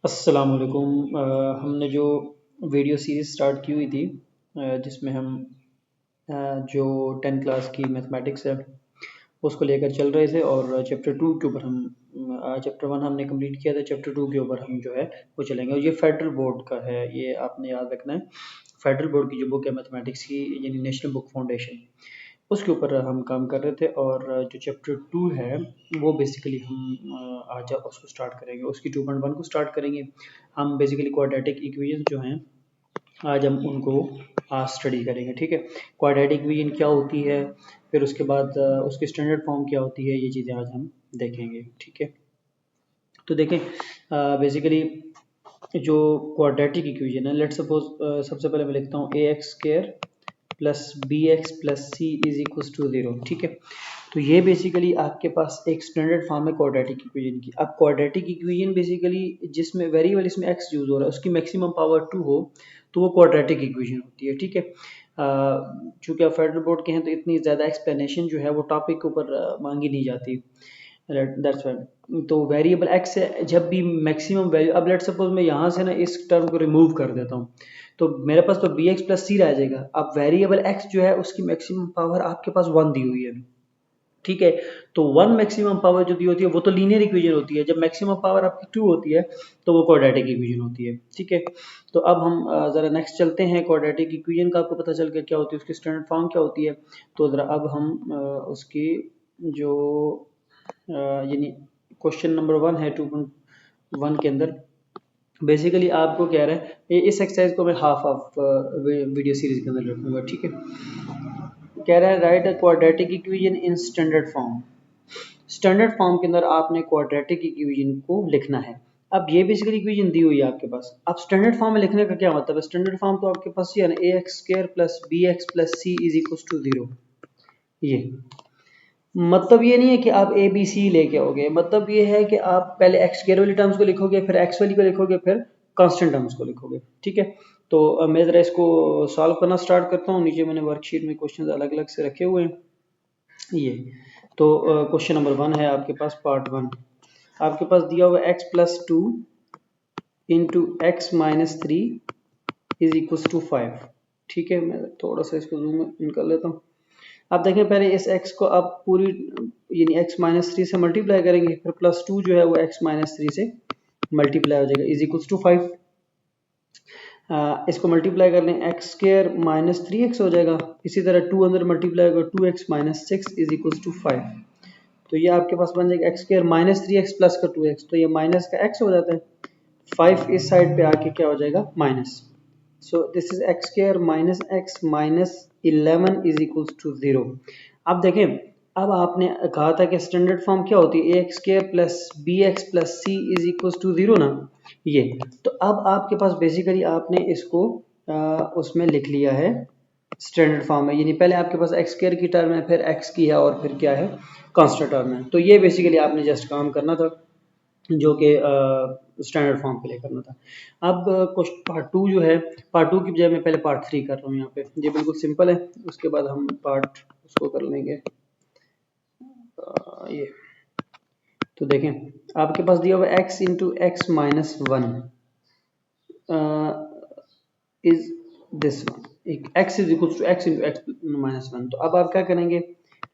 अस्सलाम वालेकुम। हमने जो वीडियो सीरीज़ स्टार्ट की हुई थी जिसमें हम जो 10th क्लास की मैथमेटिक्स है उसको लेकर चल रहे थे और चैप्टर 2 के ऊपर हम चैप्टर 1 हमने कंप्लीट किया था। चैप्टर 2 के ऊपर हम जो है वो चलेंगे और ये फेडरल बोर्ड का है, ये आपने याद रखना है। फेडरल बोर्ड की जो बुक है मैथमेटिक्स की यानी नेशनल बुक फाउंडेशन, उसके ऊपर हम काम कर रहे थे और जो चैप्टर 2 है वो बेसिकली हम आज उसको स्टार्ट करेंगे। उसकी 2.1 को स्टार्ट करेंगे। हम बेसिकली क्वाड्रेटिक इक्वेशन जो हैं आज हम उनको आज स्टडी करेंगे, ठीक है। क्वाड्रेटिक इक्वेशन क्या होती है, फिर उसके बाद उसकी स्टैंडर्ड फॉर्म क्या होती है, ये चीज़ें आज हम देखेंगे, ठीक है। तो देखें बेसिकली जो क्वाड्रेटिक इक्वेशन है, लेट्स सपोज सबसे पहले मैं लिखता हूँ a x square plus b x plus c is equal to 0, ठीक है। तो ये बेसिकली आपके पास एक स्टैंडर्ड फॉर्म है क्वाड्रेटिक इक्वेशन की। अब क्वाड्रेटिक इक्वेशन बेसिकली जिसमें वेरिएबल इसमें एक्स यूज हो रहा है उसकी मैक्सिमम पावर 2 हो तो वो क्वाड्रेटिक इक्वेशन होती है, ठीक है। चूँकि आप फेडरल बोर्ड के हैं तो इतनी ज़्यादा एक्सप्लेनेशन जो है वो टॉपिक के ऊपर मांगी नहीं जाती, दैट्स वाई। तो वेरिएबल एक्स है, जब भी मैक्सिमम वैल्यू, अब लेट सपोज मैं यहाँ से ना इस टर्म को रिमूव कर देता हूँ तो मेरे पास तो बी एक्स प्लस सी रह जाएगा। अब वेरिएबल एक्स जो है उसकी मैक्सिमम पावर आपके पास 1 दी हुई है, ठीक है। तो 1 मैक्सिमम पावर जो दी होती है वो तो लीनियर इक्वेशन होती है, जब मैक्सिमम पावर आपकी 2 होती है तो वो क्वाड्रेटिक इक्वेशन होती है, ठीक है। तो अब हम ज़रा नेक्स्ट चलते हैं। क्वाड्रेटिक इक्वेशन का आपको पता चल गया क्या होती है, उसकी स्टैंडर्ड फॉर्म क्या होती है। तो ज़रा अब हम उसकी जो यानी क्वेश्चन नंबर 1 है 2.1 के अंदर बेसिकली आपको कह रहा है, इस एक्सरसाइज को मैं हाफ ऑफ वीडियो सीरीज के अंदर रखूँगा, ठीक है। कह रहा है right a quadratic equation in standard form. Standard form के अंदर आपने क्वाड्रेटिक इक्वेशन को लिखना है। अब ये बेसिकली इक्वेशन दी हुई है आपके पास। अब स्टैंडर्ड फॉर्म में लिखने का क्या मतलब है, स्टैंडर्ड फॉर्म तो आपके पास ये है ना, a x square plus b x plus c is equal to 0। ये मतलब ये नहीं है कि आप ए बी सी लेके आओगे, मतलब ये है कि आप पहले एक्स स्क्वायर वाली टर्म्स को लिखोगे, फिर एक्स वाली को लिखोगे, फिर कांस्टेंट टर्म्स को लिखोगे, ठीक है। तो मैं ज़रा इसको सॉल्व करना स्टार्ट करता हूँ। नीचे मैंने वर्कशीट में क्वेश्चन अलग अलग से रखे हुए हैं। ये तो क्वेश्चन नंबर 1 है आपके पास, पार्ट 1 आपके पास दिया हुआ x plus 2 into x minus 3 is equal to 5, ठीक है। मैं थोड़ा सा इसको जूम इन कर लेता हूँ। आप देखें पहले इस x को आप पूरी यानी x माइनस 3 से मल्टीप्लाई करेंगे, फिर प्लस 2 जो है वो x माइनस 3 से मल्टीप्लाई हो जाएगा इज इक्वल टू 5। इसको मल्टीप्लाई कर लें, एक्स स्क्र माइनस 3x हो जाएगा। इसी तरह 2 अंदर मल्टीप्लाई होगा, 2x minus 6 is equal to 5। तो ये आपके पास बन जाएगा x square minus 3x plus का 2x, तो ये माइनस का x हो जाता है। 5 इस साइड पे आके क्या हो जाएगा, minus. So this is x square minus x minus 11 is equal to 0। अब देखें, अब आपने कहा था कि स्टैंडर्ड फॉर्म क्या होती है, a x square plus b x plus c is equal to 0 ना। ये तो अब आपके पास बेसिकली आपने इसको उसमें लिख लिया है स्टैंडर्ड फॉर्म में, यानी पहले आपके पास एक्स स्क्र की टर्म है, फिर एक्स की है और फिर क्या है, कांस्टेंट टर्म है। तो ये बेसिकली आपने जस्ट काम करना था जो कि स्टैंडर्ड फॉर्म के लिए करना था। अब क्वेश्चन पार्ट 2 जो है, पार्ट 2 की बजाय मैं पहले पार्ट 3 कर रहा हूँ यहाँ पे। ये बिल्कुल सिंपल है, उसके बाद हम पार्ट उसको कर लेंगे। ये तो देखें आपके पास दिया हुआ x into x minus 1 is this one, x is equal to x into x minus 1। तो अब आप क्या करेंगे,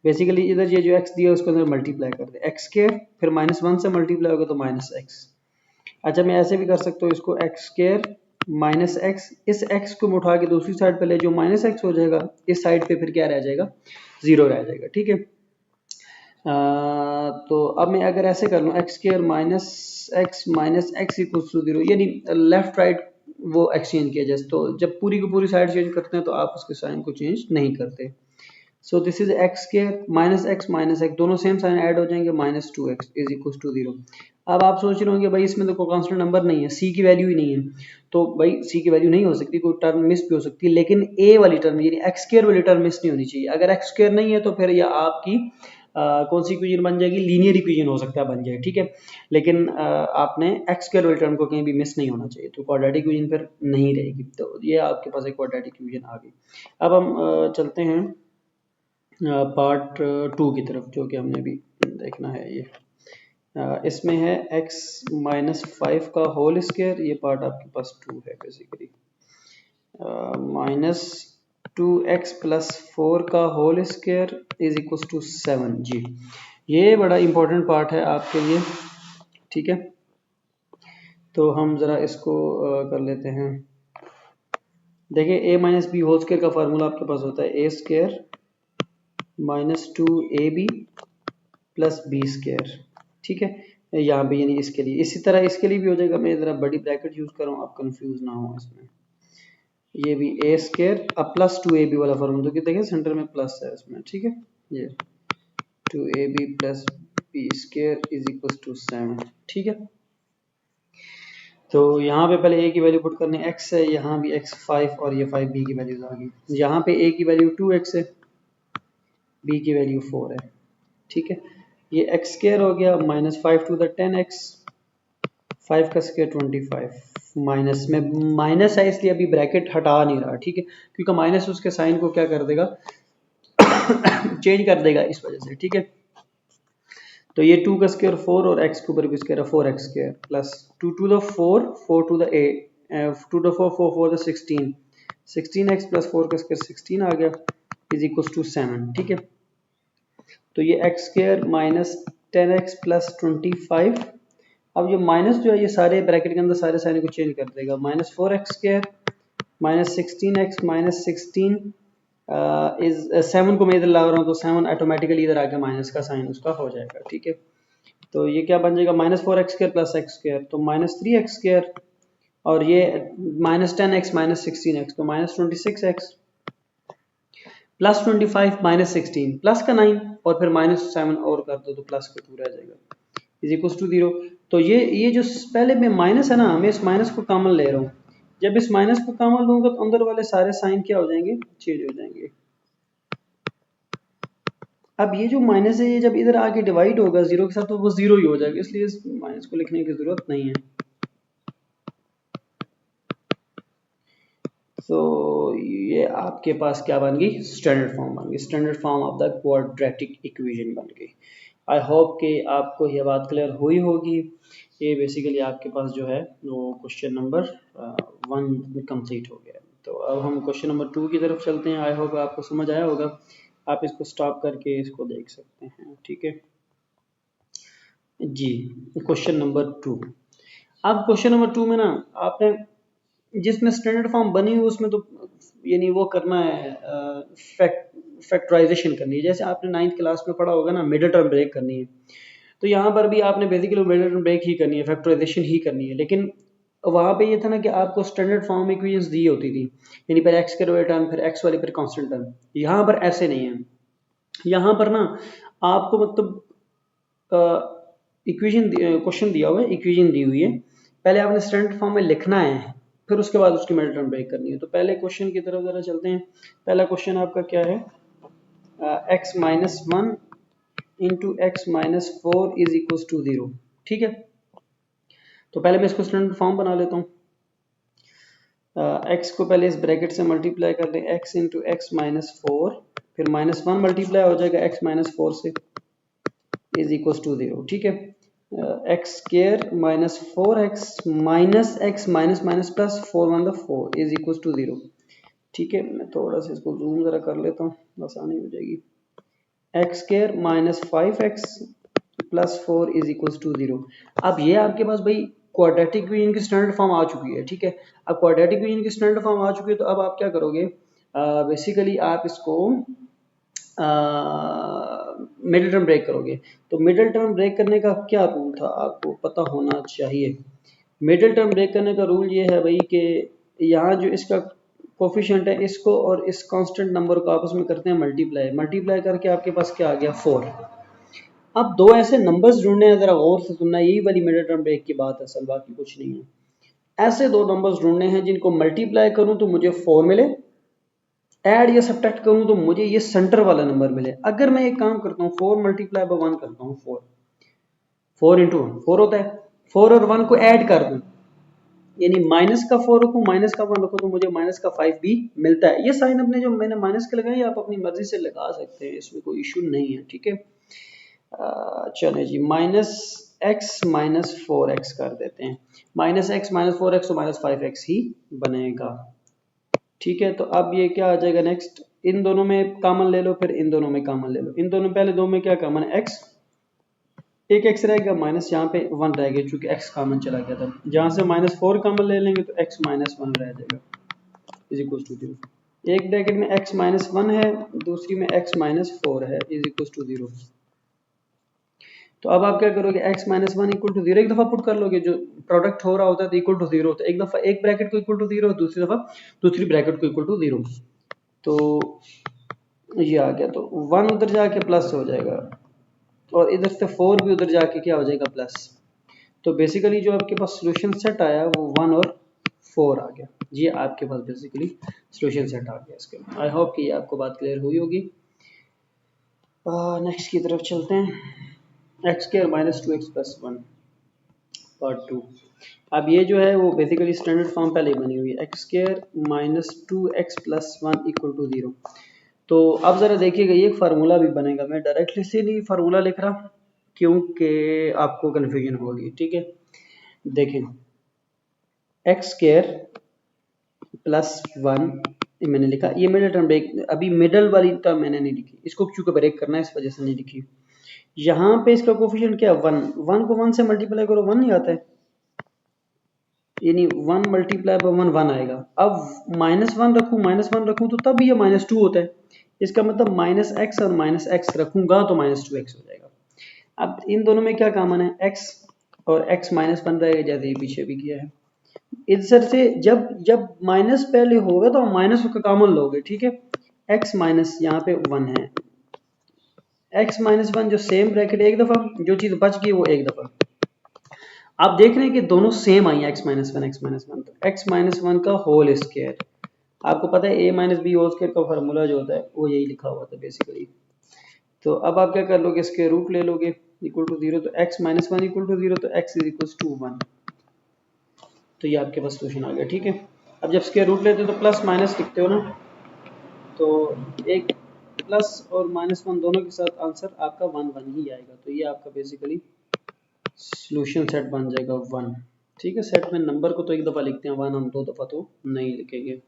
बेसिकली इधर ये जो x दिया है उसको अंदर मल्टीप्लाई कर दे, x के फिर माइनस 1 से मल्टीप्लाई होगा तो माइनस x। अच्छा मैं ऐसे भी कर सकता हूँ इसको, एक्स स्क्र माइनस एक्स, इस x को मैं उठा के दूसरी साइड पे ले, जो माइनस एक्स हो जाएगा इस साइड पे फिर क्या रह जाएगा, 0 रह जाएगा, ठीक है। तो अब मैं अगर ऐसे कर लूँ, x square minus x equal to 0, यानी लेफ्ट राइट वो एक्सचेंज किया जाए। तो जब पूरी की पूरी साइड चेंज करते हैं तो आप उसके साइन को चेंज नहीं करते। सो this is x square minus x दोनों सेम साइन ऐड हो जाएंगे, minus 2x is equal to 0। अब आप सोच रहे होंगे भाई इसमें तो कोई कांस्टेंट नंबर नहीं है, सी की वैल्यू ही नहीं है। तो भाई सी की वैल्यू नहीं हो सकती, कोई टर्म मिस भी हो सकती है, लेकिन ए वाली टर्म यानी एक्स स्क्र वाली टर्म मिस नहीं होनी चाहिए। अगर एक्स स्क्र नहीं है तो फिर यह आपकी कौन सी इक्वेशन बन जाएगी, लीनियर इक्वेशन हो सकता है बन जाए, ठीक है। लेकिन आपने एक्स स्क्र वाली टर्म को कहीं भी मिस नहीं होना चाहिए, तो क्वाड्रेटिक इक्वेशन फिर नहीं रहेगी। तो ये आपके पास एक क्वाड्रेटिक इक्वेशन आ गई। अब हम चलते हैं पार्ट 2 की तरफ, जो कि हमने भी देखना है। ये इसमें है x माइनस 5 का होल स्क्वायर, ये पार्ट आपके पास 2 है बेसिकली, माइनस 2x प्लस 4 का whole square is equal to 7 जी। ये बड़ा इंपॉर्टेंट पार्ट है आपके लिए, ठीक है। तो हम ज़रा इसको कर लेते हैं। देखिए a minus B whole square का फार्मूला आपके पास होता है a square minus 2ab plus B square, ठीक है। यहाँ पे यानी इसके लिए, इसी तरह इसके लिए भी हो जाएगा। मैं ज़रा बड़ी ब्रैकेट यूज़ कर रहा हूँ, आप कंफ्यूज ना हो इसमें। ये भी ए स्क्वायर अब प्लस 2ab वाला फार्मूला, तो देखिए सेंटर में प्लस है इसमें, ठीक है। ये 2ab plus B square is equal to 7, ठीक है। तो यहाँ पे पहले a की वैल्यू पुट करनी है, x है, यहाँ भी x 5 और ये 5 b की वैल्यूज आ गई। यहाँ पे a की वैल्यू 2x है, b की वैल्यू 4 है, ठीक है। ये x स्क्वायर हो गया माइनस 5 टू द 10x, 5 का स्क्वायर 25, माइनस में माइनस है इसलिए अभी ब्रैकेट हटा नहीं रहा, ठीक है, क्योंकि माइनस उसके साइन को क्या कर देगा चेंज कर देगा इस वजह से, ठीक है। तो ये 2 का स्क्वायर 4 और x के ऊपर भी स्क्वायर है 4x square plus 2 to the 4 4 to the 8 2 to 4 4 4 the 16 16x plus 4 का स्क्वायर 16 आ गया इज इक्वल टू 7, ठीक है। तो ये x square minus 10x plus 25, अब ये माइनस जो है ये सारे ब्रैकेट के अंदर सारे साइन को चेंज कर देगा, minus 4x square minus 16x minus 16 is 7 को मैं इधर ला रहा हूँ तो 7 ऑटोमेटिकली इधर आके माइनस का साइन उसका हो जाएगा, ठीक है। तो ये क्या बन जाएगा minus 4x square plus x square, तो माइनस 3x स्क्वायर, और ये माइनस 10x माइनस 16x, तो minus 26x plus 25 minus 16 plus का 9 और फिर माइनस 7 और कर दो तो प्लस का 2 रह जाएगा इज इक्वल टू 0। तो ये जो पहले में माइनस है ना, मैं इस माइनस को कॉमन ले रहा हूँ, जब इस माइनस को कॉमन लूंगा तो अंदर वाले सारे साइन क्या हो जाएंगे, चेंज हो जाएंगे। अब ये जो माइनस है ये जब इधर आके डिवाइड होगा जीरो के साथ तो वो जीरो ही हो जाएगा, इसलिए इस माइनस को लिखने की जरूरत नहीं है। तो ये आपके पास क्या बन गई, स्टैंडर्ड फॉर्म बन गई, standard form of the quadratic equation बन गई। आई होप कि आपको ये बात क्लियर हुई होगी। ये बेसिकली आपके पास जो है वो क्वेश्चन नंबर 1 कंप्लीट हो गया। तो अब हम क्वेश्चन नंबर 2 की तरफ चलते हैं। आई होप आपको समझ आया होगा, आप इसको स्टॉप करके इसको देख सकते हैं, ठीक है जी। क्वेश्चन नंबर 2, अब क्वेश्चन नंबर 2 में ना आपने जिसमें स्टैंडर्ड फॉर्म बनी हुई उसमें तो यानी वो करना है, फैक्टराइजेशन करनी है। जैसे आपने 9th क्लास में पढ़ा होगा ना, मिडिल टर्म ब्रेक करनी है, तो यहाँ पर भी आपने बेसिकली मिडिल टर्म ब्रेक ही करनी है, फैक्टराइजेशन ही करनी है। लेकिन वहाँ पे ये था ना कि आपको स्टैंडर्ड फॉर्म इक्वेशंस दी होती थी, यानी पहले एक्स के वाले टर्म फिर एक्स वाली फिर कांस्टेंट टर्म। यहाँ पर ऐसे नहीं है, यहाँ पर ना आपको मतलब इक्वेशन क्वेश्चन दिया हुआ है, इक्वेशन दी हुई है, पहले आपने स्टैंडर्ड फॉर्म में लिखना है, फिर उसके बाद उसकी मिडिल टर्म ब्रेक करनी है। तो पहले क्वेश्चन की तरफ जरा चलते हैं। पहला क्वेश्चन आपका क्या है, x minus 1 into x minus 4 is equal to 0, ठीक है। तो पहले मैं इसको स्टैंडर्ड फॉर्म बना लेता हूँ। x को पहले इस ब्रैकेट से मल्टीप्लाई कर दें, x इंटू एक्स माइनस 4, फिर माइनस 1 मल्टीप्लाई हो जाएगा x माइनस 4 से इज इक्वल टू 0, ठीक है। X square minus 4x minus x minus minus plus 4 1 4 is equal to 0, ठीक है। मैं थोड़ा सा इसको जूम जरा कर लेता हूँ, आसानी हो जाएगी। X square minus 5x plus 4 is equal to 0। अब ये आपके पास भाई क्वाड्रेटिक इक्वेशन की स्टैंडर्ड फॉर्म आ चुकी है, ठीक है। अब क्वाड्रेटिक इक्वेशन की स्टैंडर्ड फॉर्म आ चुकी है तो अब आप क्या करोगे, बेसिकली आप इसको मिडिल टर्म ब्रेक करोगे। तो मिडिल टर्म ब्रेक करने का क्या रूल था आपको पता होना चाहिए। मिडिल टर्म ब्रेक करने का रूल ये है भाई कि यहाँ जो इसका कोफिशिएंट है इसको और इस कांस्टेंट नंबर को आपस में करते हैं मल्टीप्लाई, मल्टीप्लाई करके आपके पास क्या आ गया 4। अब दो ऐसे नंबर्स ढूंढने हैं, जरा गौर से सुनना, यही वाली मिडिल टर्म ब्रेक की बात है, असल बाकी कुछ नहीं है। ऐसे दो नंबर्स ढूंढने हैं जिनको मल्टीप्लाई करूं तो मुझे 4 मिले, ऐड या सब्ट्रैक्ट करूं तो मुझे ये सेंटर वाला नंबर मिले। अगर मैं एक काम करता हूँ 4 मल्टीप्लाई बाय 1 करता हूँ, 4 इंटू 4 होता है, 4 और 1 को ऐड कर दूं, यानी माइनस का 4 रखूं माइनस का 1 रखूं तो मुझे माइनस का 5 भी मिलता है। ये साइन अपने जो मैंने माइनस के लगाए आप अपनी मर्जी से लगा सकते हैं, इसमें कोई इशू नहीं है, ठीक है। चले जी, माइनस एक्स माइनस 4x कर देते हैं। माइनस एक्स माइनस 4x तो माइनस 5x ही बनेगा। ठीक है, तो अब ये क्या आ जाएगा नेक्स्ट, इन दोनों में कॉमन ले लो, फिर इन दोनों में कॉमन ले लो। इन दोनों पहले दो में क्या कॉमन है, x, एक x रहेगा माइनस यहाँ पे 1 रह गया क्योंकि x कॉमन चला गया था। जहाँ से माइनस 4 कॉमन ले लेंगे तो x माइनस 1 रह जाएगा इज इक्वल टू 0। एक ब्रैकेट में x माइनस 1 है, दूसरी में x माइनस 4 है इज इक्वल टू 0। तो अब आप क्या करोगे, x माइनस 1 इक्वल टू 0 एक दफ़ा पुट कर लोगे, जो प्रोडक्ट हो रहा होता है तो इक्वल टू 0 होता है। एक दफ़ा एक ब्रैकेट को इक्वल टू 0, दूसरी दफ़ा दूसरी ब्रैकेट को इक्वल टू 0। तो ये आ गया, तो 1 उधर जाके प्लस हो जाएगा और इधर से 4 भी उधर जाके क्या हो जाएगा प्लस। तो बेसिकली जो आपके पास सोल्यूशन सेट आया वो 1 और 4 आ गया। ये आपके पास बेसिकली सोल्यूशन सेट आ गया इसके। आई होप कि ये आपको बात क्लियर हुई होगी। नेक्स्ट की तरफ चलते हैं। X square minus 2x plus 1 part 2। अब ये जो है वो बेसिकली स्टैंडर्ड फॉर्म पहले ही बनी हुई है, x square minus 2x plus 1 equal to 0। तो अब ज़रा देखिएगा, ये एक फार्मूला भी बनेगा। मैं डायरेक्टली से नहीं फार्मूला लिख रहा क्योंकि आपको कन्फ्यूजन होगी। ठीक है, देखें, एक्स स्क्वायर प्लस 1 मैंने लिखा, ये मिडिल टर्म ब्रेक, अभी मिडल वाली टर्म मैंने नहीं लिखी, इसको क्योंकि ब्रेक करना है इस वजह से नहीं लिखी। यहाँ पे इसका कोफिशिएंट क्या, 1, 1 को 1 से मल्टीप्लाई करो 1 नहीं आता है, यानी 1 मल्टीप्लाई बाय 1 1 आएगा। अब माइनस 1 रखूँ तो तब ये माइनस 2 होता है। इसका मतलब माइनस एक्स और माइनस एक्स रखूंगा तो माइनस 2x हो जाएगा। अब इन दोनों में क्या कॉमन है, x और x माइनस 1 रहेगा, जैसे ये पीछे भी किया है। इधर से जब जब माइनस पहले होगा तो माइनस का कॉमन लोगे। ठीक है, x माइनस यहाँ पे 1 है, x माइनस 1 जो सेम ब्रैकेट एक दफा, जो चीज बच गई वो एक दफा। आप देख रहे हैं कि दोनों सेम आई, x माइनस 1 तो x माइनस 1 का होल स्क्वायर। आपको पता है a minus B whole square का फार्मूला जो होता है वो यही लिखा हुआ था बेसिकली। तो अब आप क्या कर लोगे, इसके रूट ले लोगे इक्वल टू 0, तो x माइनस 1 इक्वल टू 0, तो x इज इक्वल टू 1। तो ये आपके पास सोल्यूशन आ गया। ठीक है, अब जब स्क्वायर रूट लेते हो तो प्लस माइनस लिखते हो ना, तो एक प्लस और माइनस 1 दोनों के साथ आंसर आपका 1 1 ही आएगा। तो ये आपका बेसिकली सोल्यूशन सेट बन जाएगा 1। ठीक है, सेट में नंबर को तो एक दफ़ा लिखते हैं 1, हम दो दफ़ा तो नहीं लिखेंगे।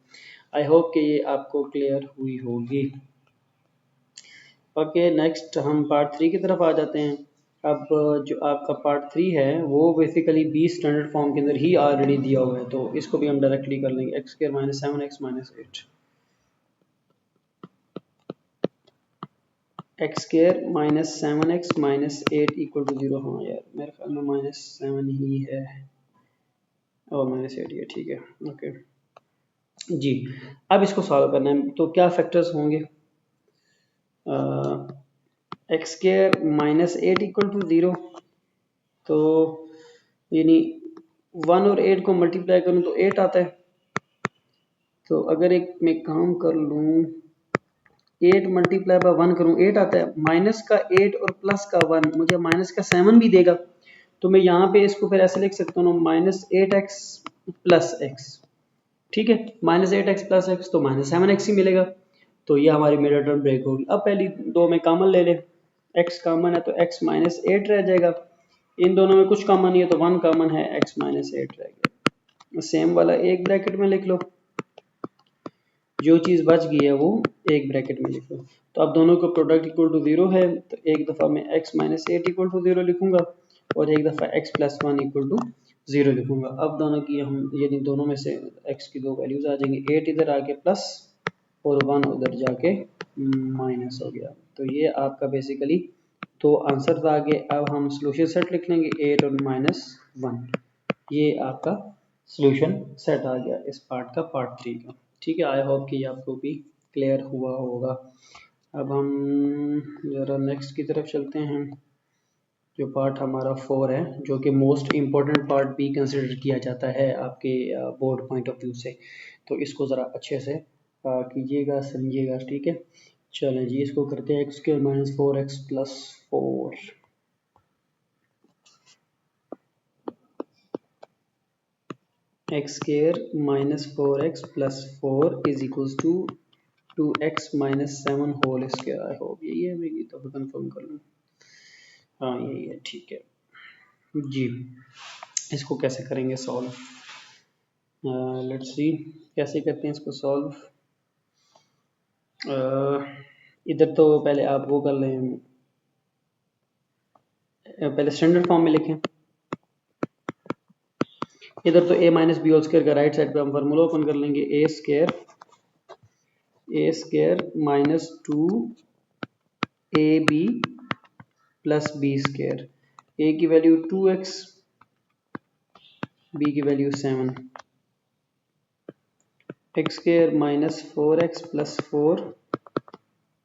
आई होप कि ये आपको क्लियर हुई होगी। ओके, नेक्स्ट हम पार्ट 3 की तरफ आ जाते हैं। अब जो आपका पार्ट 3 है वो बेसिकली 20 स्टैंडर्ड फॉर्म के अंदर ही ऑलरेडी दिया हुआ है, तो इसको भी हम डायरेक्टली कर लेंगे। X square minus 7x minus 8, x square minus 7x minus 8 equal to 0। हाँ यार, मेरे ख्याल में माइनस 7 ही है और माइनस 8 ही है। ठीक है, ओके जी। अब इसको सॉल्व करना है, तो क्या फैक्टर्स होंगे, x square minus 8 equal to 0, तो यानी 1 और 8 को मल्टीप्लाई करूं तो 8 आता है। तो अगर एक मैं काम कर लूं, 8 मल्टीप्लाई बाय 1 करूं 8 आता है, माइनस का 8 और प्लस का 1 मुझे माइनस का 7 भी देगा। तो मैं यहाँ पे इसको फिर ऐसे लिख सकता हूँ, माइनस 8x प्लस x। ठीक है, माइनस 8x प्लस x तो माइनस 7x ही मिलेगा। तो ये हमारी मिडिल टर्म ब्रेक होगी। अब पहली दो में कॉमन ले लें, x कॉमन है तो x माइनस 8 रह जाएगा। इन दोनों में कुछ कॉमन नहीं है तो 1 कॉमन है, x माइनस 8 रह गया। सेम वाला एक ब्रैकेट में लिख लो, जो चीज़ बच गई है वो एक ब्रैकेट में लिख लो। तो अब दोनों को प्रोडक्ट इक्वल टू 0 है, तो एक दफ़ा मैं x माइनस 8 इक्वल टू 0 लिखूंगा और एक दफ़ा x प्लस 1 इक्वल टू 0 लिखूंगा। अब दोनों की हम यानी दोनों में से x की दो वैल्यूज आ जाएंगी, 8 इधर आके प्लस और 1 उधर जाके माइनस हो गया। तो ये आपका बेसिकली तो आंसर आ गए। अब हम सोल्यूशन सेट लिख लेंगे 8 और माइनस 1। ये आपका सोल्यूशन सेट आ गया इस पार्ट का, पार्ट 3 का। ठीक है, आई होप कि आपको भी क्लियर हुआ होगा। अब हम ज़रा नेक्स्ट की तरफ चलते हैं, जो पार्ट हमारा 4 है, जो कि मोस्ट इम्पोर्टेंट पार्ट भी कंसिडर किया जाता है आपके बोर्ड पॉइंट ऑफ व्यू से। तो इसको ज़रा अच्छे से कीजिएगा, समझिएगा। ठीक है, चलें जी, इसको करते हैं x square minus 4x plus 4। X square minus 4x plus 4 is equals to 2x minus 7 whole square. I hope यही है, मैं ये तो कंफर्म कर लूँ। हाँ यही है, ठीक है। जी, इसको कैसे करेंगे सॉल्व? लेट्स सी कैसे करते हैं इसको सॉल्व। इधर तो पहले आप वो कर लें, पहले स्टैंडर्ड फॉर्म में लिखें। इधर तो a minus B whole square का राइट साइड पे हम फार्मूला ओपन कर लेंगे, a square minus 2ab plus B square. a की वैल्यू 2x, b की value 7, x square minus 4x plus 4,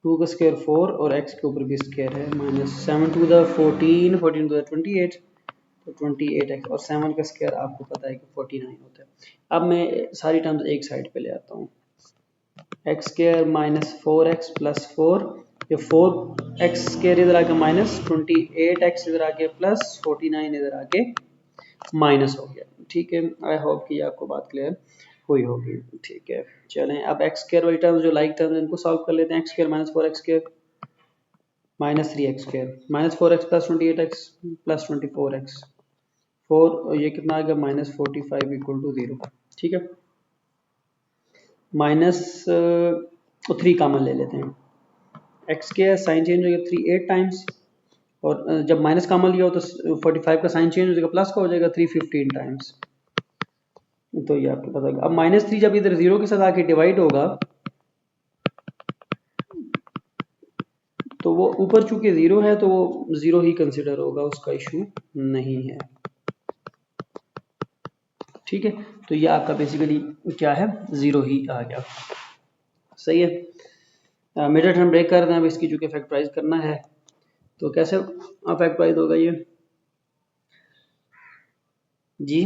2 का स्क्वायर 4 और x के ऊपर भी स्क्वायर है, minus 7 to the 14, 14 to the 28, तो 28x और 7 का स्क्वायर आपको पता है कि 49 होता है। अब मैं सारी टर्म्स एक साइड पे ले आता हूँ, x square minus 4x plus 4, ये 4x स्क्वायर इधर आके माइनस 28x इधर आके प्लस 49 इधर आके माइनस हो गया। ठीक है, आई होप कि आपको बात क्लियर हुई होगी। ठीक है, चलें अब एक्स स्क्वायर वाली टर्म्स जो लाइक टर्म्स इनको सॉल्व कर लेते हैं। X square minus 4x square minus 3x square, minus 4x plus 28x plus 24x, 4 ये कितना आ गया माइनस 45 इक्वल टू 0। ठीक है, माइनस 3 कॉमन ले लेते हैं, एक्स के साइन चेंज हो गया 3 8 टाइम्स, और जब माइनस कॉमन लिया हो तो 45 का साइन चेंज हो जाएगा, प्लस का हो जाएगा 3 15 टाइम्स। तो ये आपको पता है। अब माइनस 3 जब इधर 0 के साथ आके डिवाइड होगा तो वो ऊपर चूंकि 0 है तो वो 0 ही कंसिडर होगा, उसका इशू नहीं है। ठीक है, तो ये आपका बेसिकली क्या है, 0 ही आ गया। सही है, मेजर टर्म ब्रेक कर रहे हैं अब इसकी, चूंकि फैक्टराइज करना है तो कैसे फैक्टराइज होगा ये जी।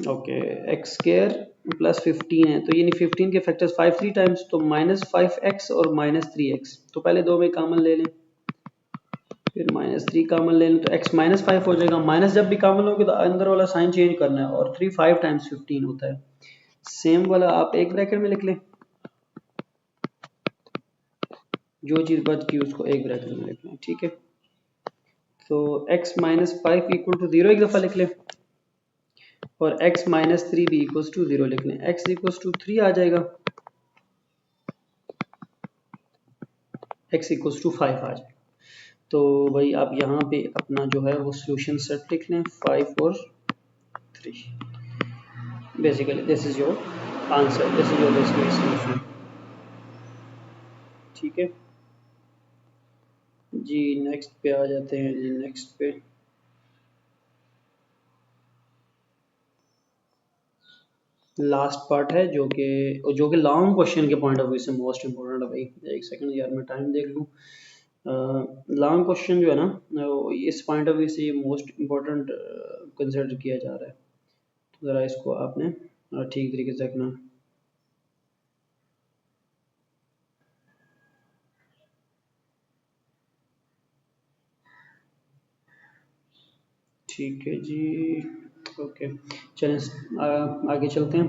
ओके, एक्स स्क्वायर प्लस 15 है तो यानी 15 के फैक्टर्स 5 3 टाइम्स, तो माइनस 5x और माइनस 3x, तो पहले दो में कॉमन ले लें, फिर माइनस 3 कॉमन ले लें तो x माइनस 5 हो जाएगा। माइनस जब भी कॉमन होगी तो अंदर वाला साइन चेंज करना है, और 3 5 टाइम्स 15 होता है। सेम वाला आप एक ब्रैकेट में लिख लें, जो चीज़ बच गई उसको एक ब्रैकेट में लिख लें। ठीक है, तो x माइनस 5 इक्वल टू 0 एक दफ़ा लिख लें, और x माइनस 3 भी इक्वल टू 0 लिख लें, x इक्वल टू 3 आ जाएगा, x इक्वल टू 5 आ जाएगा। तो भाई आप यहाँ पे अपना जो है वो सॉल्यूशन सेट लिख लें, 5 और 3। Basically this is your answer, this is your basically solution. ठीक है जी, नेक्स्ट पे आ जाते हैं जी। नेक्स्ट पे लास्ट पार्ट है जो कि लॉन्ग क्वेश्चन के पॉइंट ऑफ व्यू से मोस्ट इम्पोर्टेंट है भाई। एक सेकंड यार मैं टाइम देख लूँ। लॉन्ग क्वेश्चन जो है ना इस पॉइंट ऑफ व्यू से ये मोस्ट इम्पोर्टेंट कंसिडर किया जा रहा है, तो ज़रा इसको आपने ठीक तरीके से रखना। ठीक है जी, ओके चलें आगे चलते हैं।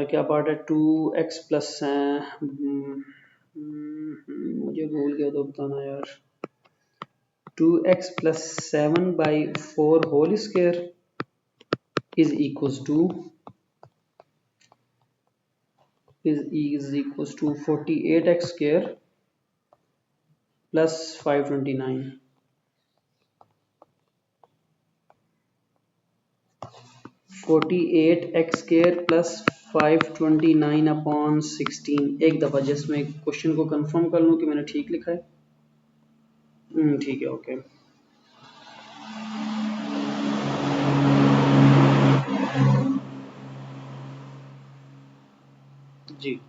क्या पार्ट है, 2x प्लस, मुझे भूल गया तो बताना यार। 2x plus 7/4 whole square is equals to 48x square plus 529। 48x square plus 529 upon 16। एक दफ़ा जस्ट मैं क्वेश्चन को कंफर्म कर लूँ कि मैंने ठीक लिखा है। ठीक है, ओके। जी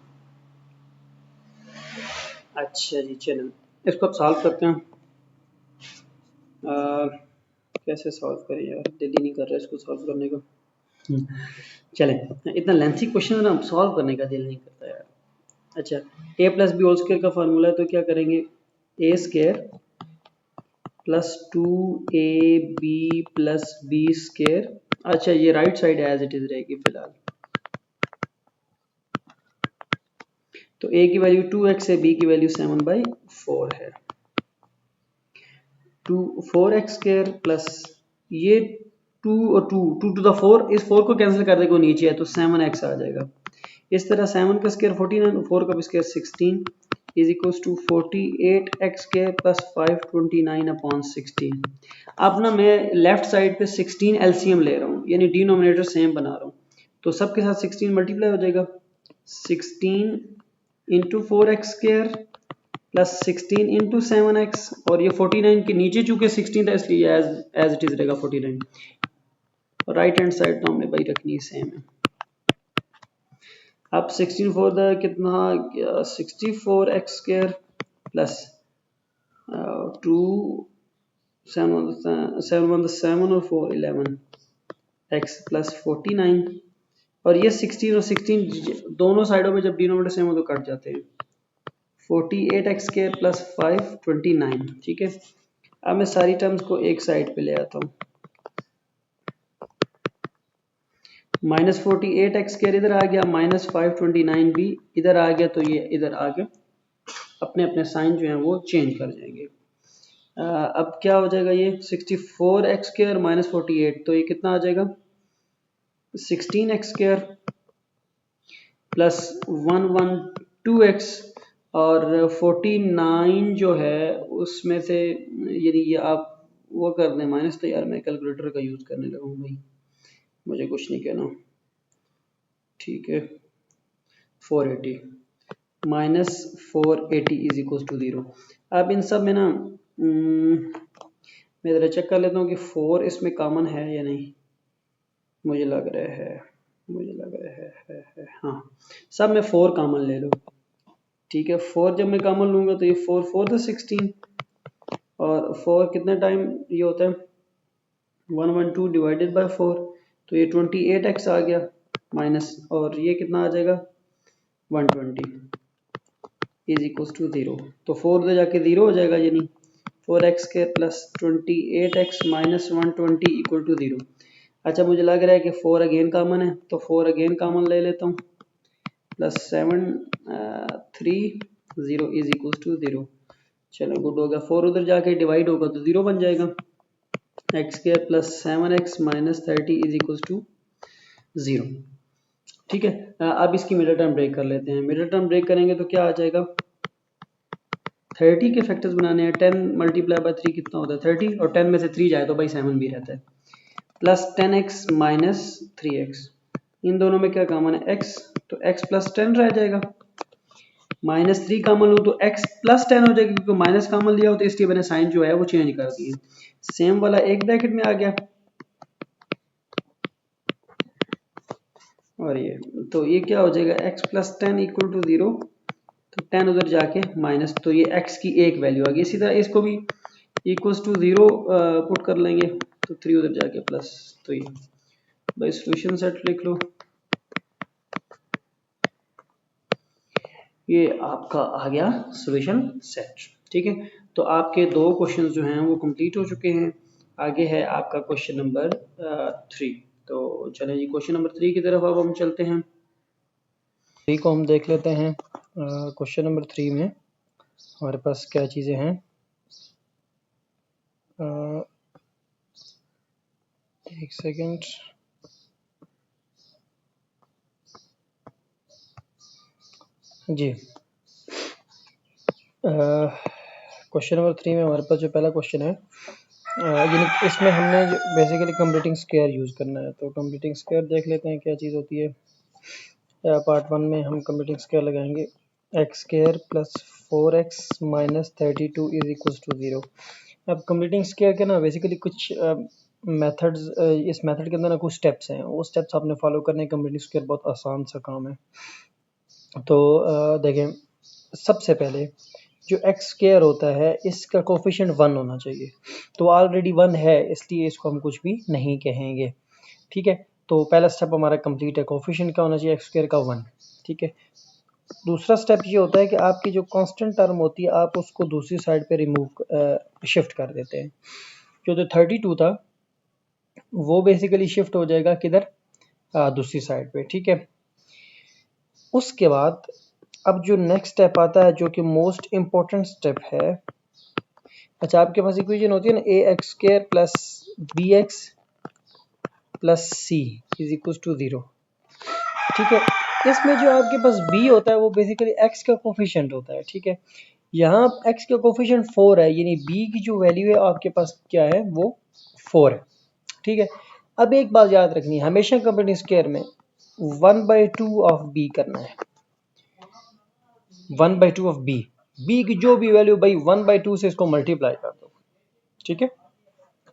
अच्छा जी, चलें इसको अब सॉल्व करते हैं। कैसे सॉल्व करें यार, दिल ही नहीं कर रहा इसको सॉल्व करने का। चलें, इतना लेंथी क्वेश्चन है ना, सॉल्व करने का दिल नहीं करता यार। अच्छा, a plus b whole square का फार्मूला है तो क्या करेंगे, a square plus 2ab plus B square. अच्छा, ये right side as it is रहेगी फिलहाल, तो a की वैल्यू 2x है, b की वैल्यू 7/4 है। 4x स्क्वायर प्लस ये 2 और 2 टू द 4, इस 4 को कैंसिल कर देगा नीचे है तो 7x आ जाएगा। इस तरह 7 का स्क्वायर 49, 4 का square 16 is equals to 48x square plus 529 upon 16। अब ना मैं लेफ्ट साइड पे 16 एलसीएम ले रहा हूँ, यानी डिनोमिनेटर सेम बना रहा हूँ, तो सबके साथ 16 मल्टीप्लाई हो जाएगा। 16 into 4x square plus 16 into 7x, और ये 49 के नीचे चूंकि 16 था इसलिए एज इट इज रहेगा 49। और राइट हैंड साइड तो हमने भाई रखनी सेम है। अब 16 फोर द कितना 64x स्क्वायर प्लस 2 7 और 4 11 x प्लस 49, और ये 16 और 16 दोनों साइडों में जब डिनोमिनेटर सेम हो तो कट जाते हैं। 48x स्क्वायर प्लस 529, ठीक है। अब मैं सारी टर्म्स को एक साइड पे ले आता हूँ। माइनस 48x स्क्वायर इधर आ गया, माइनस 529 भी इधर आ गया, तो ये इधर आ गया, अपने अपने साइन जो हैं वो चेंज कर जाएंगे। अब क्या हो जाएगा, ये 64x स्क्वायर माइनस 48, तो ये कितना आ जाएगा 16x स्क्वायर प्लस 112x, और 49 जो है उसमें से, यदि ये आप वो कर दें माइनस, तो यार मैं कैलकुलेटर का यूज़ करने लगा हूँ भाई, मुझे कुछ नहीं कहना, ठीक है। 480 माइनस 480 इज इक्वल टू 0। अब इन सब में ना मैं ज़रा चेक कर लेता हूँ कि 4 इसमें कॉमन है या नहीं। मुझे लग रहा है हाँ, सब में 4 कॉमन ले लो, ठीक है। 4 जब मैं कॉमन लूँगा तो ये 4 4 द 16, और 4 कितने टाइम ये होता है 112 डिवाइडेड बाय 4, तो ये 28x आ गया माइनस, और ये कितना आ जाएगा 120 इज इक्वल टू 0। तो 4 उधर जाके 0 हो जाएगा, यानी 4x square plus 28x minus 120 equal to 0। अच्छा, मुझे लग रहा है कि 4 अगेन कॉमन है, तो 4 अगेन कॉमन ले लेता हूँ, प्लस 7 3 0 इज इक्वल टू 0। चलो गुड हो गया, 4 उधर जाके डिवाइड होगा तो 0 बन जाएगा। x square plus 7x minus 30 is equal to 0, ठीक है। अब इसकी मिडल टर्म ब्रेक कर लेते हैं। मिडल टर्म ब्रेक करेंगे तो क्या आ जाएगा, 30 के फैक्टर्स बनाने हैं, 10 मल्टीप्लाई बाय 3 कितना होता है 30, और 10 में से 3 जाए तो भाई 7 भी रहता है, प्लस 10x माइनस 3x, इन दोनों में क्या कॉमन है x, तो x प्लस 10 रह जाएगा। माइनस 3 कॉमन लूँ तो x प्लस 10 हो जाएगा, क्योंकि माइनस कॉमन लिया हो तो इसलिए मैंने साइन जो है वो चेंज कर दिए। सेम वाला एक ब्रैकेट में आ गया, और ये तो ये क्या हो जाएगा x प्लस 10 इक्वल टू 0, तो 10 उधर जाके माइनस, तो ये x की एक वैल्यू आ गई। इसी तरह इसको भी इक्वल्स टू 0 पुट कर लेंगे, तो 3 उधर जाके प्लस, तो ये भाई सॉल्यूशन सेट लिख लो, ये आपका आ गया सॉल्यूशन सेट, ठीक है। तो आपके 2 क्वेश्चन जो हैं वो कंप्लीट हो चुके हैं। आगे है आपका क्वेश्चन नंबर 3। तो चलें जी, क्वेश्चन नंबर 3 की तरफ अब हम चलते हैं। 3 को हम देख लेते हैं। क्वेश्चन नंबर 3 में हमारे पास क्या चीज़ें हैं, एक सेकेंड, जी। क्वेश्चन नंबर 3 में हमारे पास जो पहला क्वेश्चन है, यानी इसमें हमने बेसिकली कंप्लीटिंग स्क्वायर यूज़ करना है। तो कंप्लीटिंग स्क्वायर देख लेते हैं क्या चीज़ होती है। पार्ट 1 में हम कंप्लीटिंग स्क्वायर लगाएंगे, x square plus 4x minus 32 is equal to 0। अब कंप्लीटिंग स्क्वायर के ना बेसिकली कुछ मेथड्स, इस मेथड के अंदर ना कुछ स्टेप्स हैं, वो स्टेप्स आपने फॉलो करने। कंप्लीटिंग स्क्वायर बहुत आसान सा काम है। तो देखें, सबसे पहले जो एक्स स्क्वायर होता है इसका कोफिशिएंट 1 होना चाहिए, तो ऑलरेडी 1 है इसलिए इसको हम कुछ भी नहीं कहेंगे, ठीक है। तो पहला स्टेप हमारा कंप्लीट है, कोफिशिएंट क्या होना चाहिए एक्स स्क्वायर का 1, ठीक है। दूसरा स्टेप ये होता है कि आपकी जो कांस्टेंट टर्म होती है आप उसको दूसरी साइड पे रिमूव शिफ्ट कर देते हैं। जो 32 था वो बेसिकली शिफ्ट हो जाएगा किधर, दूसरी साइड पे, ठीक है। उसके बाद अब जो नेक्स्ट स्टेप आता है जो कि मोस्ट इम्पोर्टेंट स्टेप है, अच्छा, आपके पास इक्वेशन होती है ना a x square plus b x plus c is equal to 0, ठीक है। इसमें जो आपके पास b होता है वो बेसिकली x का कोफिशिएंट होता है, ठीक है। यहाँ x का कोफिशिएंट 4 है, यानी b की जो वैल्यू है आपके पास क्या है, वो 4 है, ठीक है। अब एक बात याद रखनी है, हमेशा कंप्लीट स्क्वायर में 1/2 ऑफ b करना है, 1/2 ऑफ b, b की जो भी वैल्यू भाई 1/2 से इसको मल्टीप्लाई कर दो, ठीक है।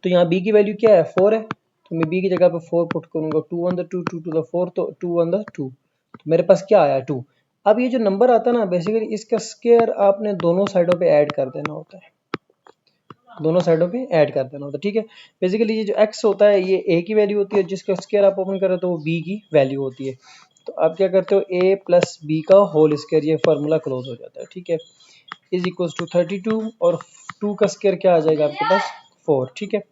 तो यहाँ b की वैल्यू क्या है, 4 है, तो मैं b की जगह पे 4 पुट करूंगा, 2 1 2 2 to the 4, तो 2 1 2, तो मेरे पास क्या आया 2। अब ये जो नंबर आता है ना, बेसिकली इसका स्क्वायर आपने दोनों साइडों पे ऐड कर देना होता है, दोनों साइडों पे ऐड कर देना होता है, ठीक है। बेसिकली ये जो x होता है ये a की वैल्यू होती है, जिसका स्क्वायर आप ओपन कर रहे हो तो वो b की वैल्यू होती है। तो आप क्या करते हो, a प्लस b का होल स्क्वायर, ये फार्मूला क्लोज हो जाता है, ठीक है, इज इक्वल टू 32, और 2 का स्क्वायर क्या आ जाएगा आपके पास, 4, ठीक है।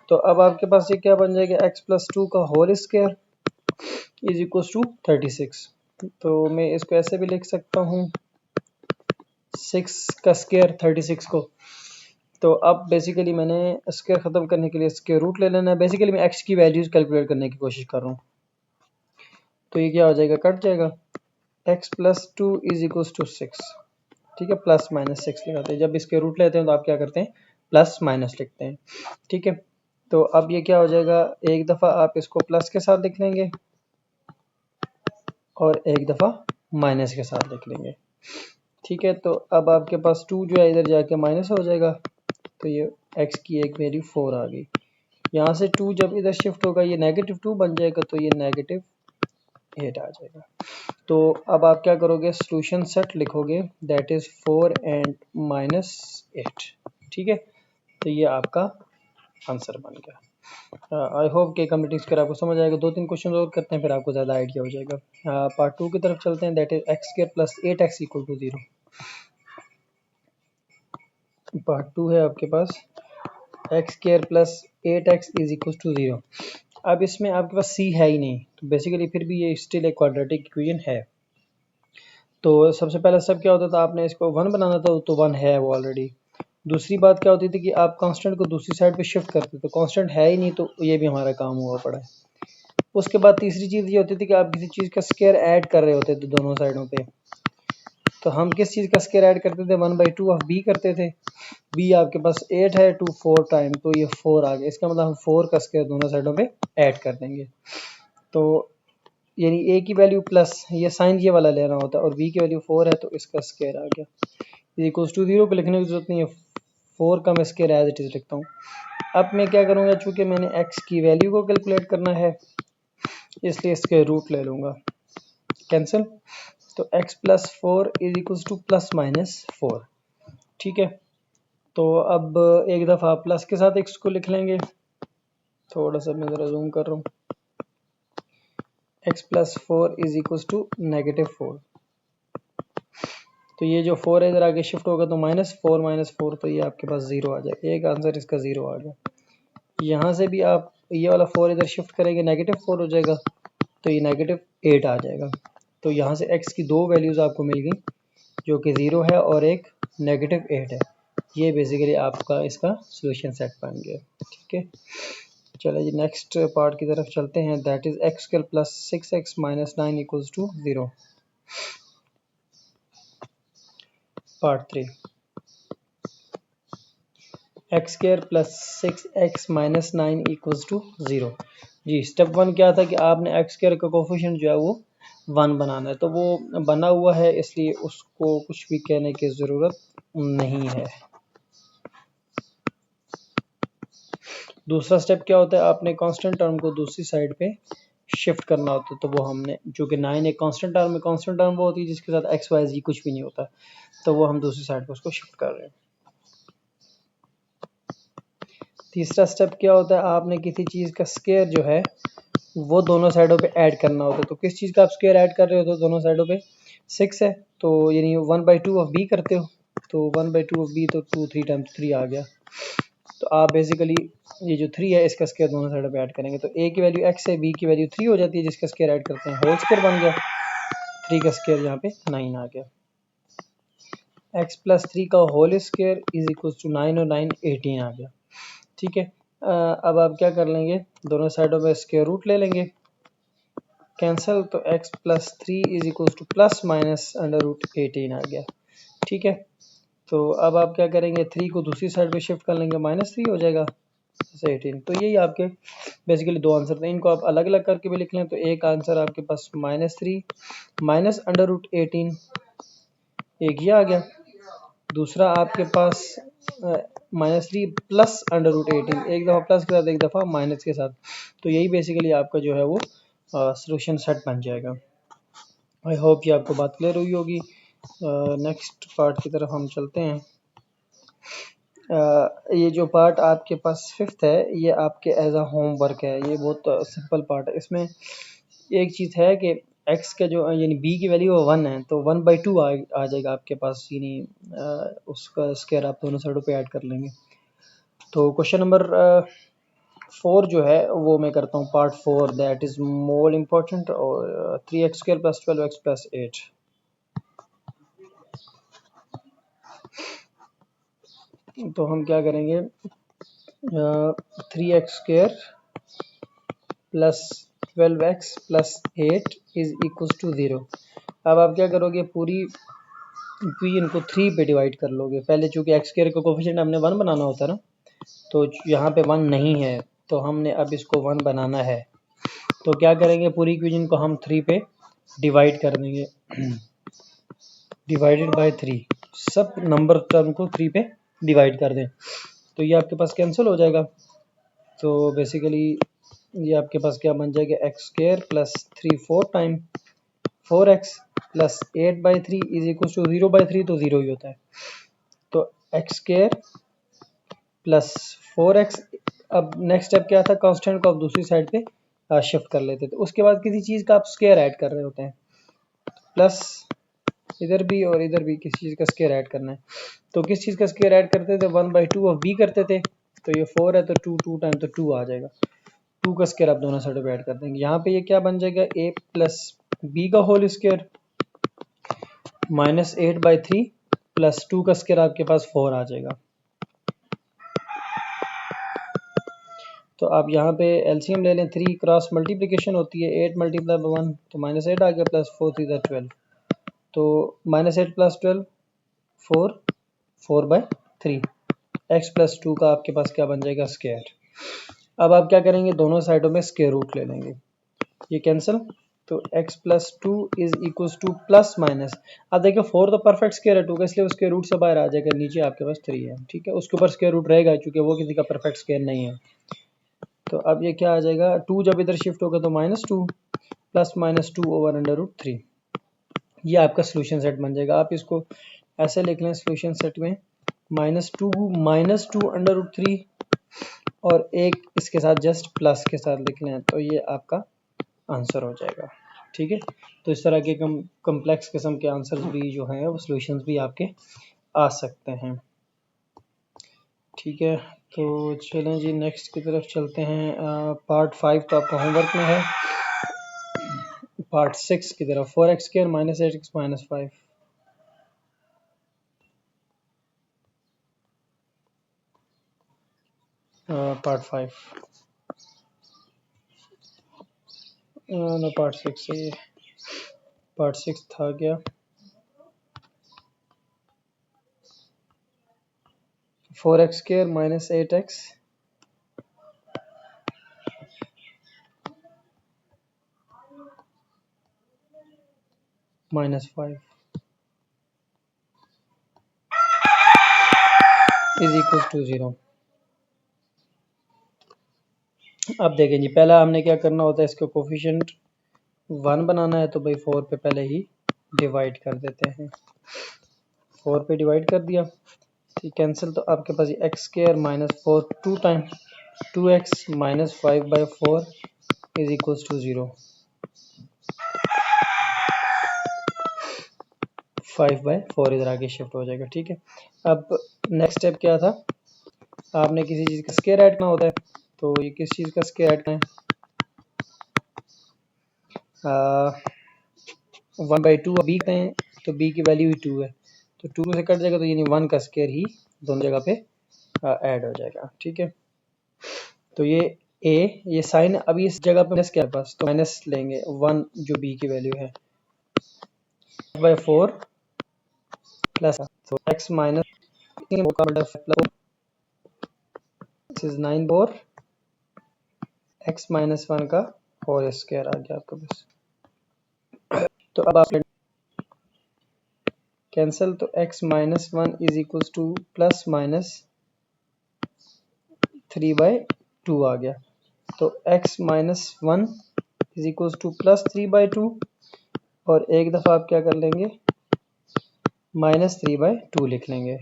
तो अब आपके पास ये क्या बन जाएगा, x प्लस 2 का whole square is equal to 36। तो मैं इसको ऐसे भी लिख सकता हूँ, 6 का स्क्वायर 36 को। तो अब बेसिकली मैंने स्क्वायर ख़त्म करने के लिए स्क्वायर रूट ले लेना है, बेसिकली मैं x की वैल्यूज़ कैलकुलेट करने की कोशिश कर रहा हूँ। तो ये क्या हो जाएगा, कट जाएगा, x plus 2 is equal to 6, ठीक है, प्लस माइनस 6 लगाते हैं, जब इसके रूट लेते हैं तो आप क्या करते हैं, प्लस माइनस लिखते हैं, ठीक है। तो अब ये क्या हो जाएगा, एक दफ़ा आप इसको प्लस के साथ लिख लेंगे और एक दफ़ा माइनस के साथ लिख लेंगे, ठीक है। तो अब आपके पास 2 जो है इधर जाके माइनस हो जाएगा, तो ये x की एक वैल्यू 4 आ गई। यहाँ से 2 जब इधर शिफ्ट होगा ये नेगेटिव 2 बन जाएगा, तो ये नेगेटिव 8 आ जाएगा। तो अब आप क्या करोगे, सॉल्यूशन सेट लिखोगे, दैट इज़ 4 एंड माइनस 8, ठीक है। तो ये आपका आंसर बन गया। आई होप कि कंप्लीट स्क्वायर आपको समझ आएगा। 2-3 क्वेश्चन और करते हैं, फिर आपको ज़्यादा आइडिया हो जाएगा। पार्ट 2 की तरफ चलते हैं, that is x square plus 8x equal to 0। Part 2 है आपके पास, x square plus 8x is equal to 0। अब इसमें आपके पास c है ही नहीं, तो बेसिकली फिर भी ये स्टिल एक क्वाड्रेटिक इक्वेशन है। तो सबसे पहला स्टेप क्या होता था, आपने इसको 1 बनाना था, तो 1 है वो ऑलरेडी। दूसरी बात क्या होती थी कि आप कांस्टेंट को दूसरी साइड पे शिफ्ट करते, तो कांस्टेंट है ही नहीं, तो ये भी हमारा काम हुआ पड़ा है। उसके बाद तीसरी चीज़ ये होती थी कि आप किसी चीज़ का स्क्वायर ऐड कर रहे होते थे दोनों साइडों पे, तो हम किस चीज़ का स्क्वायर ऐड करते थे, 1/2 ऑफ b करते थे। b आपके पास 8 है, 2 4 टाइम, तो ये 4 आ गया, इसका मतलब हम 4 का स्क्वायर दोनों साइडों पे ऐड कर देंगे। तो यानी a की वैल्यू प्लस ये साइन ये वाला लेना होता है, और b की वैल्यू 4 है, तो इसका स्क्वायर आ गया इक्वल्स टू 0 पे लिखने की जरूरत नहीं है, 4 का मैं स्क्वायर एज इट इज़ लिखता हूँ। अब मैं क्या करूँगा, चूँकि मैंने x की वैल्यू को कैलकुलेट करना है, इसलिए इसके रूट ले लूँगा, कैंसिल। तो x plus 4 is equals to plus minus 4, ठीक है। तो अब एक दफ़ा प्लस के साथ x को लिख लेंगे, थोड़ा सा मैं ज़रा जूम कर रहा हूँ, x plus 4 is equals to negative 4। तो ये जो 4 है इधर आगे शिफ्ट होगा, तो -4 -4, तो ये आपके पास 0 आ जाएगा, एक आंसर इसका 0 आ गया। यहाँ से भी आप ये वाला 4 इधर शिफ्ट करेंगे, नेगेटिव 4 हो जाएगा, तो ये नेगेटिव 8 आ जाएगा। तो यहाँ से x की दो वैल्यूज़ आपको मिल गई, जो कि 0 है और एक नेगेटिव 8 है। ये बेसिकली आपका इसका सॉल्यूशन सेट बन गया, ठीक है। चलो जी नेक्स्ट पार्ट की तरफ चलते हैं, that is x square plus 6x minus 9 equals to 0। Part 3, x square plus 6x minus 9 equals to 0। जी स्टेप 1 क्या था कि आपने एक्स स्क्वायर का कोफिशिएंट जो है वो 1 बनाना है, तो वो बना हुआ है, इसलिए उसको कुछ भी कहने की ज़रूरत नहीं है। दूसरा स्टेप क्या होता है, आपने कांस्टेंट टर्म को दूसरी साइड पे शिफ्ट करना होता है, तो वो हमने, जो कि 9 एक कांस्टेंट टर्म है, कांस्टेंट टर्म वो होती है जिसके साथ एक्स वाई जी कुछ भी नहीं होता, तो वो हम दूसरी साइड पे उसको शिफ्ट कर रहे हैं। तीसरा स्टेप क्या होता है, आपने किसी चीज़ का स्क्वायर जो है वो दोनों साइडों पे ऐड करना होता है। तो किस चीज़ का आप स्क्वायर ऐड कर रहे हो, तो दोनों साइडों पे 6 है, तो यानी 1/2 ऑफ b करते हो, तो 1/2 ऑफ b, तो 2 3 टाइम्स 3 आ गया। तो आप बेसिकली ये जो 3 है इसका स्क्वायर दोनों साइडों पे ऐड करेंगे, तो a की वैल्यू x है, b की वैल्यू 3 हो जाती है, जिसका स्क्वायर ऐड करते हैं होल स्क्वायर बन गया, 3 का स्क्वायर यहाँ पे 9 आ गया। एक्स प्लस 3 का whole square is equal to 9 और 9 18 आ गया। ठीक है, अब आप क्या कर लेंगे, दोनों साइडों में स्क्वायर रूट ले लेंगे, कैंसिल, तो x plus 3 is equal to plus minus under root 18 आ गया। ठीक है, तो अब आप क्या करेंगे, 3 को दूसरी साइड पे शिफ्ट कर लेंगे, -3 हो जाएगा, जैसे 18। तो यही आपके बेसिकली दो आंसर थे, इनको आप अलग अलग करके भी लिख लें तो एक आंसर आपके पास -3 माइनस अंडर रूट 18, एक ये आ गया, दूसरा आपके पास -3 प्लस अंडर रूट 18, एक दफ़ा प्लस के साथ एक दफ़ा माइनस के साथ। तो यही बेसिकली आपका जो है वो सॉल्यूशन सेट बन जाएगा। आई होप ये आपको बात क्लियर हुई होगी। नेक्स्ट पार्ट की तरफ हम चलते हैं। ये जो पार्ट आपके पास फिफ्थ है, ये आपके एज अ होमवर्क है, ये बहुत सिंपल पार्ट है। इसमें एक चीज़ है कि x का जो यानी b की वैल्यू 1 है, तो 1/2 आ जाएगा आपके पास, यानी उसका स्क्वायर आप दोनों साइडों पे ऐड कर लेंगे। तो क्वेश्चन नंबर 4 जो है वो मैं करता हूँ, part 4, that is more important, और 3x² + 12x + 8। तो हम क्या करेंगे, 3x² + 12x + 8 is equal to 0। अब आप क्या करोगे, पूरी इक्वेशन को 3 पे डिवाइड कर लोगे। पहले चूंकि x² का कोफिशिएंट हमने 1 बनाना होता है ना, तो यहाँ पे 1 नहीं है, तो हमने अब इसको 1 बनाना है। तो क्या करेंगे, पूरी इक्वेशन को हम 3 पे डिवाइड कर देंगे, डिवाइडेड बाय 3, सब नंबर टर्म को 3 पे डिवाइड कर दें, तो ये आपके पास कैंसिल हो जाएगा। तो बेसिकली ये आपके पास क्या बन जाएगा, x² + 3 4 time 4x + 8/3 is equal to 0/3, तो 0 ही होता है। तो x² + 4x, अब नेक्स्ट स्टेप क्या था, कांस्टेंट को आप दूसरी साइड पे शिफ्ट कर लेते थे। उसके बाद किसी चीज़ का आप स्क्वायर ऐड कर रहे होते हैं, प्लस इधर भी और इधर भी किसी चीज़ का स्क्वायर ऐड करना है। तो किस चीज़ का स्क्वायर ऐड करते थे, 1/2 ऑफ b करते थे। तो ये 4 है, तो 2 टाइम तो 2 आ जाएगा, 2 का स्क्वायर आप दोनों साइडों पे ऐड कर देंगे। यहाँ पे ये क्या बन जाएगा, a + b का होल स्क्वायर -8/3 + 2 का स्क्वायर आपके पास 4 आ जाएगा। तो आप यहाँ पे एलसीएम ले लें, 3 क्रॉस मल्टीप्लिकेशन होती है, 8 × 1 तो -8 आ गया, +4 3 12, तो -8 + 12 4 4/3, x + 2 का आपके पास क्या बन जाएगा, स्क्वायर। अब आप क्या करेंगे, दोनों साइडों में स्क्वायर रूट ले लेंगे, ये कैंसिल, तो x + 2 is equal to plus minus. अब देखिए 4 तो परफेक्ट स्क्वायर है 2 का, इसलिए उसके रूट से बाहर आ जाएगा, नीचे आपके पास 3 है। ठीक है, उसके ऊपर स्क्वायर रूट रहेगा क्योंकि वो किसी का परफेक्ट स्क्वायर नहीं है। तो अब ये क्या आ जाएगा, 2 जब इधर शिफ्ट होगा तो -2 + -2/√3, ये आपका सोल्यूशन सेट बन जाएगा। आप इसको ऐसे लिख लें, सोल्यूशन सेट में -2 √3 और एक इसके साथ जस्ट प्लस के साथ लिख लें, तो ये आपका आंसर हो जाएगा। ठीक है, तो इस तरह के कम्प्लेक्स किस्म के आंसर्स भी जो हैं वो सॉल्यूशंस भी आपके आ सकते हैं। ठीक है, तो चलें जी नेक्स्ट की तरफ चलते हैं। पार्ट 5 तो आपका होमवर्क में है, पार्ट 6 की तरफ, 4x² - 8x - 5। Part 5 no, part 6 है ये, पार्ट 6 था क्या, 4x² - 8x - 5 is equal to 0। अब देखें जी, पहला हमने क्या करना होता है, इसका कोफिशिएंट 1 बनाना है, तो भाई 4 पे पहले ही डिवाइड कर देते हैं, 4 पे डिवाइड कर दिया, ठीक, कैंसिल, तो आपके पास x² - 4 2 time 2x - 5/4 is equal to 0, 5/4 इधर आगे शिफ्ट हो जाएगा। ठीक है, अब नेक्स्ट स्टेप क्या था, आपने किसी चीज़ का स्क्वायर ऐड करना होता है, तो ये किस चीज़ का स्क्वायर ऐड करना है, 1/2 b करते हैं, तो b की वैल्यू ही 2 है, तो 2 से कट जाएगा तो यानी 1 का स्क्वायर ही दोनों जगह पे ऐड हो जाएगा। ठीक है, तो ये साइन अभी इस जगह पे माइनस क्या है पास, तो माइनस लेंगे 1 जो b की वैल्यू है बाय 4 प्लस, तो x minus this is 9 4 x minus 1 का होल स्क्वायर आ गया आपके पास। तो अब आप कैंसिल, तो x minus 1 is equal to plus minus 3/2 आ गया। तो x minus 1 is equal to plus 3/2 और एक दफ़ा आप क्या कर लेंगे माइनस 3/2 लिख लेंगे।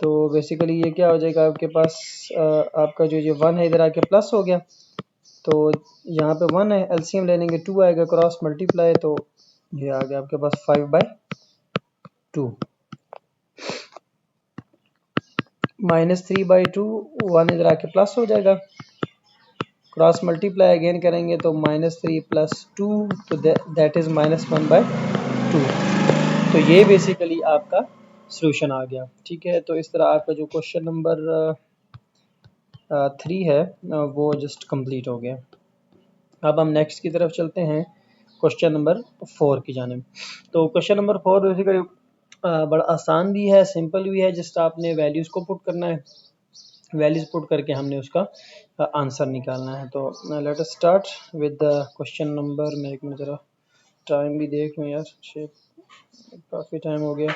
तो बेसिकली ये क्या हो जाएगा आपके पास, आपका जो ये 1 है इधर आके प्लस हो गया, तो यहाँ पे 1 है, एलसीएम ले लेंगे 2 आएगा, क्रॉस मल्टीप्लाई, तो ये आ गया आपके पास 5/2 माइनस 3/2, 1 इधर आके प्लस हो जाएगा, क्रॉस मल्टीप्लाई अगेन करेंगे तो माइनस 3 प्लस 2, तो दैट इज माइनस 1/2। तो ये बेसिकली आपका सॉल्यूशन आ गया। ठीक है, तो इस तरह आपका जो क्वेश्चन नंबर 3 है वो जस्ट कंप्लीट हो गया। अब हम नेक्स्ट की तरफ चलते हैं, क्वेश्चन नंबर 4 की जानिब। तो क्वेश्चन नंबर 4 बेसिकली बड़ा आसान भी है, सिंपल भी है, जस्ट आपने वैल्यूज़ को पुट करना है, वैल्यूज़ पुट करके हमने उसका आंसर निकालना है। तो let us start with the question number. मैं एक मिनट ज़रा टाइम भी देख लूँ यार, काफ़ी टाइम हो गया।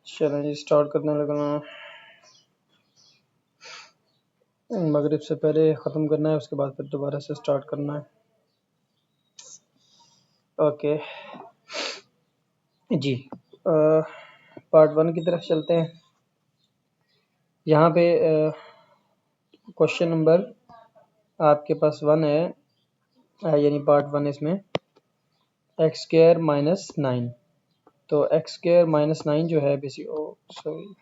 चलें जी, स्टार्ट करने लगना, मगरिब से पहले ख़त्म करना है, उसके बाद फिर दोबारा से स्टार्ट करना है। ओके जी, पार्ट 1 की तरफ चलते हैं। यहाँ पे क्वेश्चन नंबर आपके पास 1 है, यानी पार्ट 1 इसमें एक्स स्क्वायर माइनस 9। तो एक्स स्क्वायर माइनस 9 जो है बेसिक, सॉरी